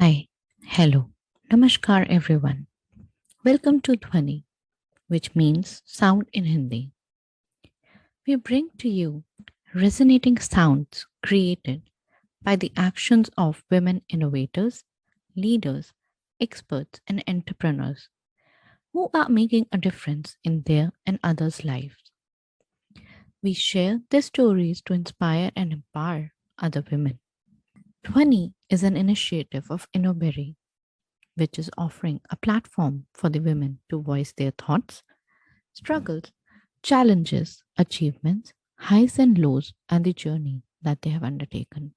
Hi, hello, namaskar everyone. Welcome to Dhvaani, which means sound in Hindi. We bring to you resonating sounds created by the actions of women innovators, leaders, experts, and entrepreneurs who are making a difference in their and others' lives. We share their stories to inspire and empower other women. Dhvani is an initiative of Innoberry, which is offering a platform for the women to voice their thoughts, struggles, challenges, achievements, highs and lows, and the journey that they have undertaken.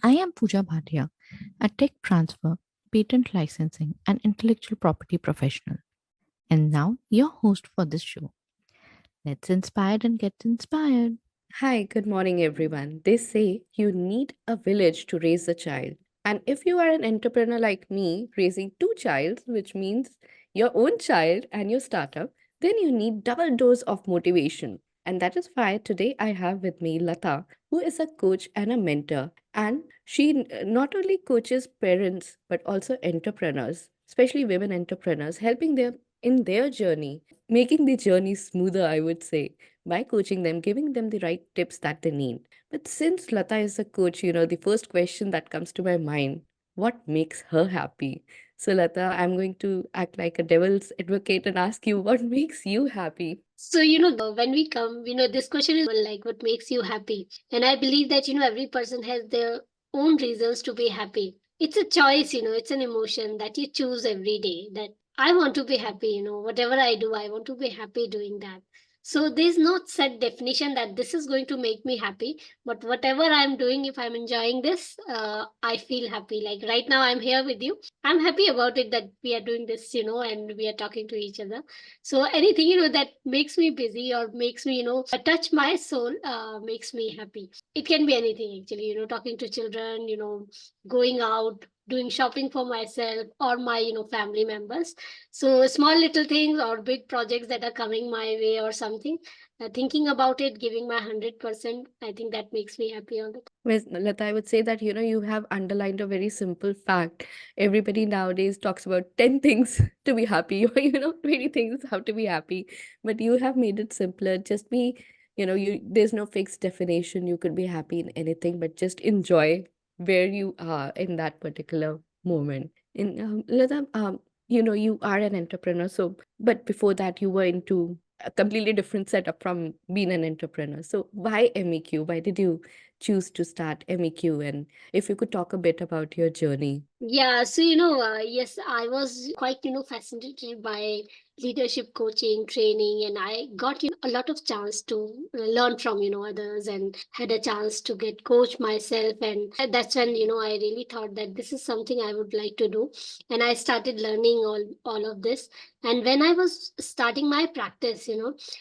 I am Pooja Bhatia, a tech transfer, patent licensing, and intellectual property professional, and now your host for this show. Let's inspire and get inspired. Hi, good morning, everyone. They say you need a village to raise a child. And if you are an entrepreneur like me, raising two childs, which means your own child and your startup, then you need double dose of motivation. And that is why today I have with me Lata, who is a coach and a mentor. And she not only coaches parents, but also entrepreneurs, especially women entrepreneurs, helping them in their journey, making the journey smoother, I would say by coaching them, giving them the right tips that they need. But since Lata is a coach, the first question that comes to my mind, what makes her happy? So, Lata, I'm going to act like a devil's advocate and ask you, what makes you happy? When we come, this question is like, what makes you happy? And I believe that, every person has their own reasons to be happy. It's a choice, it's an emotion that you choose every day that I want to be happy, whatever I do, I want to be happy doing that. So there's no set definition that this is going to make me happy, but whatever I'm doing, if I'm enjoying this, I feel happy. Like right now, I'm here with you. I'm happy about it that we are doing this, and we are talking to each other. So anything that makes me busy or makes me touch my soul makes me happy. It can be anything actually, talking to children, going out, doing shopping for myself or my family members. So small little things or big projects that are coming my way or something, thinking about it, giving my 100%, I think that makes me happy all the time. Well, Lata, I would say that you have underlined a very simple fact. Everybody nowadays talks about 10 things to be happy, or 20 things how to be happy. But you have made it simpler. Just be, there's no fixed definition. You could be happy in anything, but just enjoy where you are in that particular moment. In Lata, you are an entrepreneur. So, but before that, you were into a completely different setup from being an entrepreneur. So why MEQ? Why did you choose to start MEQ? And if you could talk a bit about your journey. Yeah, so yes, I was quite fascinated by leadership coaching training, and I got a lot of chance to learn from others, and had a chance to get coached myself, and that's when I really thought that this is something I would like to do, and I started learning all of this. And when I was starting my practice,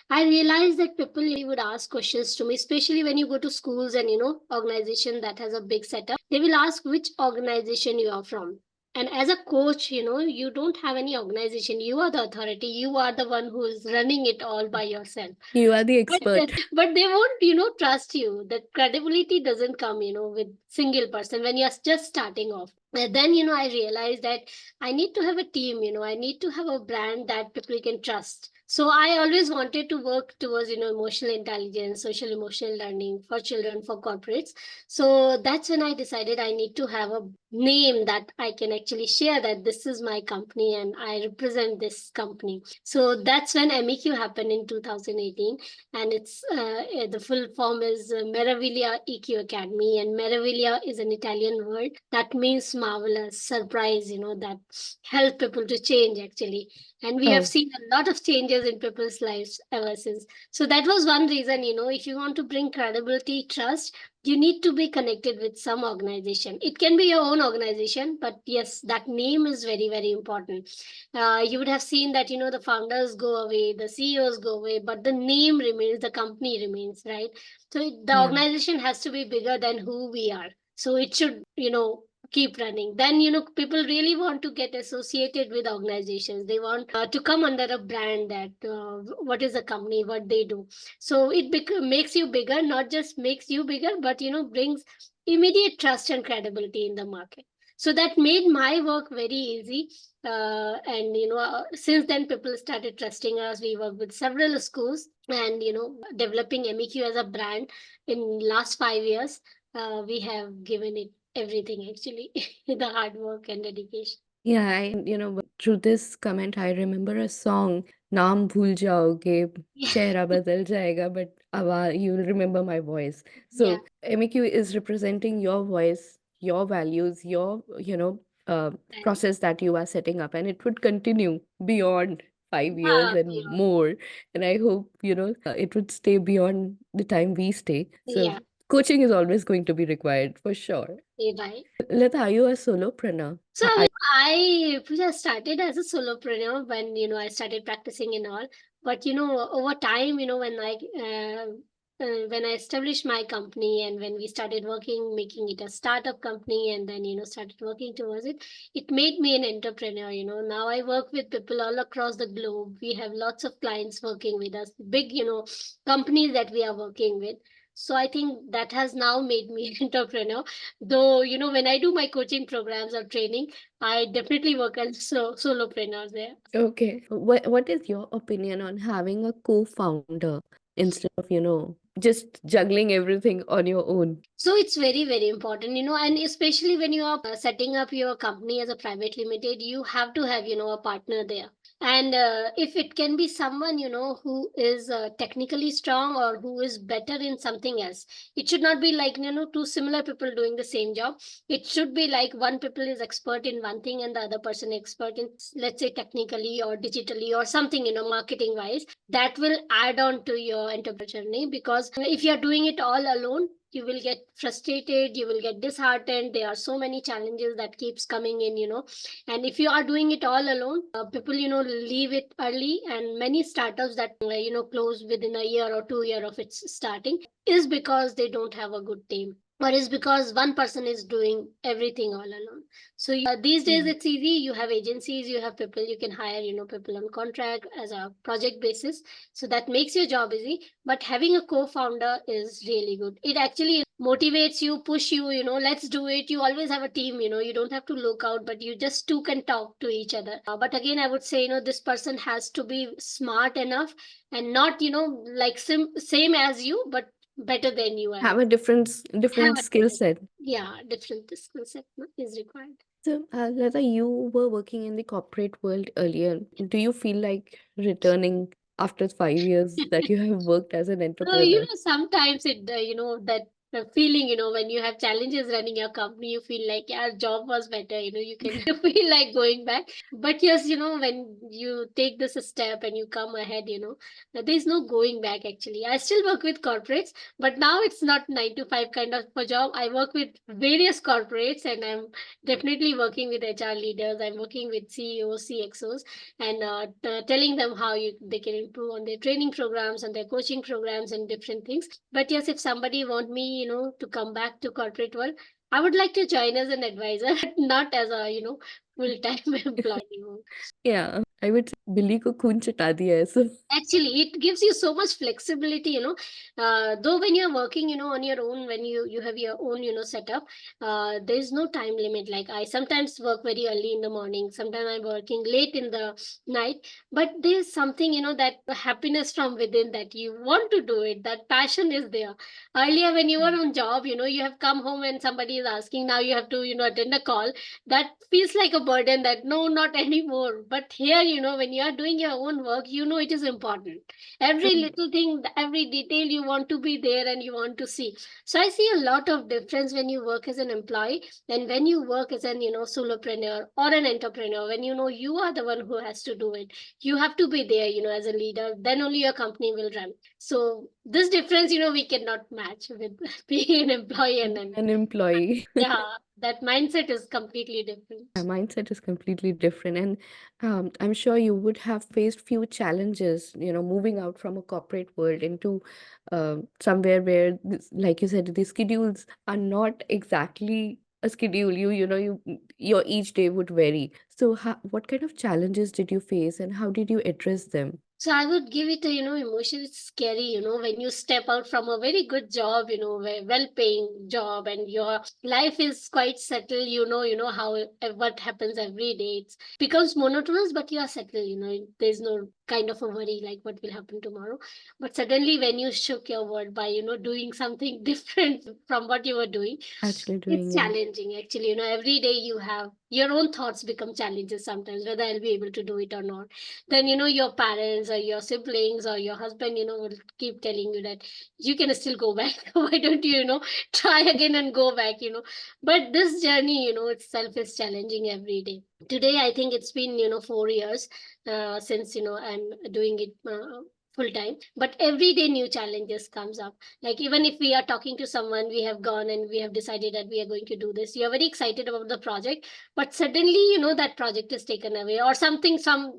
I realized that people would ask questions to me, especially when you go to schools and organization that has a big setup. They will ask which organization you are from. And as a coach, you don't have any organization. You are the authority. You are the one who is running it all by yourself. You are the But, expert. but they won't, trust you. That credibility doesn't come, with single person when you're just starting off. And then, I realized that I need to have a team, I need to have a brand that people can trust. So I always wanted to work towards, emotional intelligence, social emotional learning for children, for corporates. So that's when I decided I need to have a name that I can actually share that this is my company and I represent this company. So that's when MEQ happened in 2018, and it's the full form is Meraviglia EQ Academy, and Meraviglia is an Italian word that means marvelous, surprise, that help people to change actually. And we have Oh, seen a lot of changes in people's lives ever since. So that was one reason, if you want to bring credibility, trust, you need to be connected with some organization. It can be your own organization, but yes, that name is very, very important. You would have seen that the founders go away, the CEOs go away, but the name remains, the company remains, right? So the yeah. organization has to be bigger than who we are, so it should keep running. Then people really want to get associated with organizations. They want to come under a brand that what is the company, what they do. So it makes you bigger, not just makes you bigger, but brings immediate trust and credibility in the market. So that made my work very easy. And since then people started trusting us. We work with several schools, and developing MEQ as a brand in last 5 years. We have given it everything actually, the hard work and dedication. Yeah, through this comment, I remember a song, Naam Bhul Jaoge, Yeah, Chehra Badal Jayega, but you will remember my voice. yeah, So MEQ is representing your voice, your values, your, uh, and process that you are setting up, and it would continue beyond 5 years and yeah, more. And I hope, it would stay beyond the time we stay. So yeah, coaching is always going to be required for sure. yeah, right. Lata, are you a solopreneur? So I Pooja, started as a solopreneur when I started practicing and all. But over time, when I established my company, and when we started working, making it a startup company, and then started working towards it, it made me an entrepreneur. Now I work with people all across the globe. We have lots of clients working with us, big companies that we are working with. So I think that has now made me an entrepreneur. Though, when I do my coaching programs or training, I definitely work as solopreneur there. Okay. What is your opinion on having a co-founder instead of, just juggling everything on your own? So it's very, very important, and especially when you are setting up your company as a private limited, you have to have, a partner there. And if it can be someone, who is technically strong or who is better in something else, it should not be like, two similar people doing the same job. It should be like one people is expert in one thing and the other person expert in, let's say, technically or digitally or something, marketing wise. That will add on to your entrepreneurial journey, because if you're doing it all alone, you will get frustrated, you will get disheartened. There are so many challenges that keeps coming in, and if you are doing it all alone, people leave it early, and many startups that close within a year or 2 year of its starting is because they don't have a good team, or is because one person is doing everything all alone. So these days Yeah. it's easy. You have agencies, you have people, you can hire people on contract as a project basis, so that makes your job easy. But having a co-founder is really good. It actually motivates you, push you, let's do it. You always have a team, you don't have to look out, but you just two can talk to each other. But again, I would say, this person has to be smart enough, and not like same as you, but better than you, I Have would a have different a skill set. different skill set is required. So, Lata, you were working in the corporate world earlier. Do you feel like returning after 5 years that you have worked as an So, entrepreneur? sometimes that feeling, when you have challenges running your company, you feel like, yeah, job was better, you can feel like going back. But yes, when you take this step and you come ahead, there's no going back actually. I still work with corporates, but now it's not 9 to 5 kind of a job. I work with various corporates, and I'm definitely working with HR leaders. I'm working with CEOs, CXOs, and telling them how they can improve on their training programs and their coaching programs and different things. But yes, if somebody want me, to come back to corporate world, I would like to join as an advisor, but not as a full-time employee. Yeah, I would say बिल्ली को खून चटा दिया है so Actually, it gives you so much flexibility, though when you're working, on your own, when you have your own, setup, there's no time limit. Like, I sometimes work very early in the morning, sometimes I'm working late in the night, but there's something, that happiness from within, that you want to do it, that passion is there. Earlier, when you were on job, you have come home and somebody is asking, now you have to, attend a call. That feels like a burden, that no, not anymore. But here, when you are doing your own work, it is important. Every little thing, every detail, you want to be there and you want to see. So I see a lot of difference when you work as an employee and when you work as an solopreneur or an entrepreneur. When you are the one who has to do it, you have to be there, as a leader, then only your company will run. So this difference, we cannot match with being an employee, and then an employee. yeah, that mindset is completely Yeah, different. mindset is completely different, and I'm sure you would have faced few challenges, moving out from a corporate world into somewhere where, like you said, the schedules are not exactly a schedule. Your each day would vary. So, what kind of challenges did you face, and how did you address them? So I would give it a, emotion. It's scary, when you step out from a very good job, well-paying job, and your life is quite settled. You know how what happens every day. It becomes monotonous, but you are settled. There's no kind of a worry like what will happen tomorrow. But suddenly, when you shook your world by, doing something different from what you were doing, Actually doing it's it. challenging actually. Every day you have your own thoughts become challenges sometimes, whether I'll be able to do it or not. Then, your parents or your siblings or your husband, will keep telling you that you can still go back. Why don't you, try again and go back, But this journey, itself is challenging every day. Today, I think it's been, 4 years since, I'm doing it full time, but every day new challenges comes up. Like even if we are talking to someone, we have gone and we have decided that we are going to do this, you're very excited about the project, but suddenly that project is taken away or something, some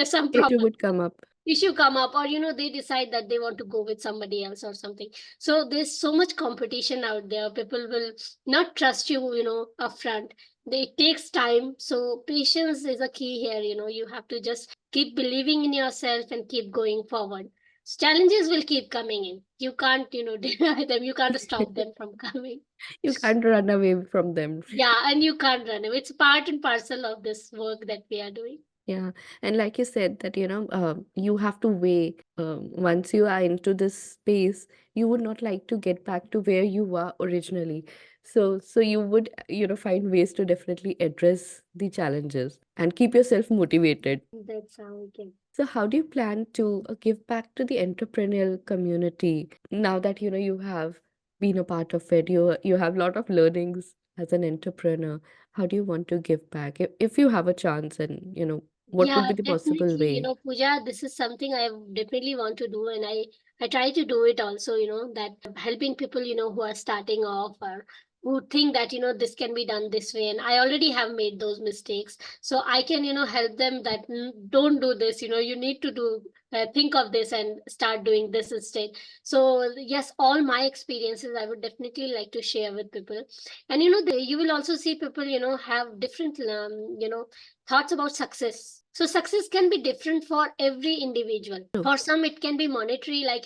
some Issue problem, would come up. issue come up, or they decide that they want to go with somebody else or something. So there's so much competition out there. People will not trust you, upfront. It takes time, so patience is a key here. You have to just keep believing in yourself and keep going forward. Challenges will keep coming in. You can't, deny them. You can't stop them from coming. You can't run away from them. Yeah, and you can't run away. It's part and parcel of this work that we are doing. Yeah, and like you said that you have to weigh once you are into this space, you would not like to get back to where you were originally. So you would find ways to definitely address the challenges and keep yourself motivated. That's how we can. So how do you plan to give back to the entrepreneurial community now that you have been a part of it? You have a lot of learnings as an entrepreneur. How do you want to give back if you have a chance, and what Yeah, would be the possible definitely. way? Pooja, this is something I definitely want to do, and I try to do it also. That helping people, who are starting off or who think that this can be done this way, and I already have made those mistakes, so I can help them that don't do this. You need to do think of this and start doing this instead. So yes, all my experiences I would definitely like to share with people, and you will also see people have different thoughts about success. So success can be different for every individual. True. For some, it can be monetary, like,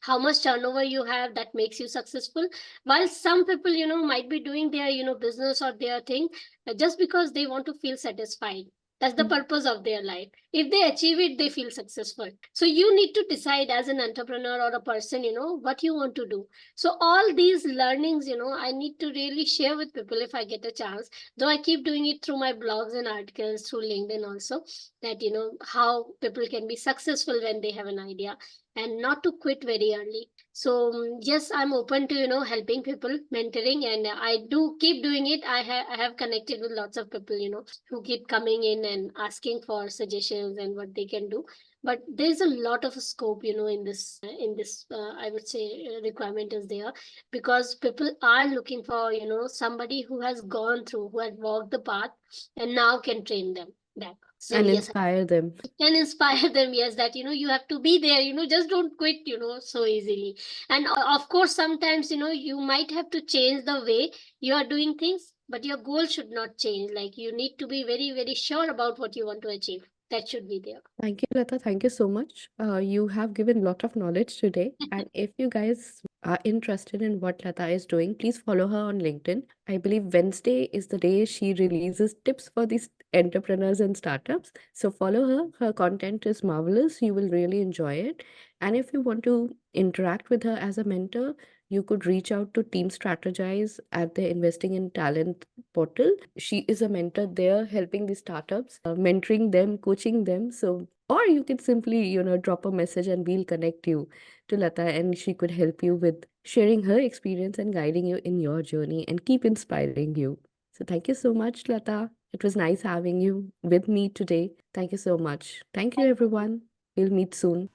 how much turnover you have that makes you successful. While some people, might be doing their, business or their thing just because they want to feel satisfied. That's the Mhm. purpose of their life. If they achieve it, they feel successful. So you need to decide as an entrepreneur or a person, what you want to do. So all these learnings, I need to really share with people if I get a chance, though I keep doing it through my blogs and articles through LinkedIn also, that how people can be successful when they have an idea and not to quit very early. So yes, I'm open to helping people, mentoring, and I do keep doing it. I have connected with lots of people who keep coming in and asking for suggestions and what they can do. But there's a lot of scope in this I would say requirement is there, because people are looking for somebody who has gone through, who had walked the path and now can train them back. So And yes, inspire them. can inspire them. Yes, that you have to be there, just don't quit so easily. And of course sometimes you might have to change the way you are doing things, but your goal should not change. Like you need to be very very sure about what you want to achieve. That should be there. Thank you, Lata. Thank you so much. You have given a lot of knowledge today. And if you guys are interested in what Lata is doing, please follow her on LinkedIn. I believe Wednesday is the day she releases tips for these entrepreneurs and startups. So follow her. Her content is marvelous. You will really enjoy it. And if you want to interact with her as a mentor, you could reach out to Team Strategize at the Investing in Talent portal. She is a mentor there, helping the startups, mentoring them, coaching them. So, or you can simply, drop a message and we'll connect you to Lata, and she could help you with sharing her experience and guiding you in your journey and keep inspiring you. So, thank you so much, Lata. It was nice having you with me today. Thank you so much. Thank you, Thank you. everyone. We'll meet soon.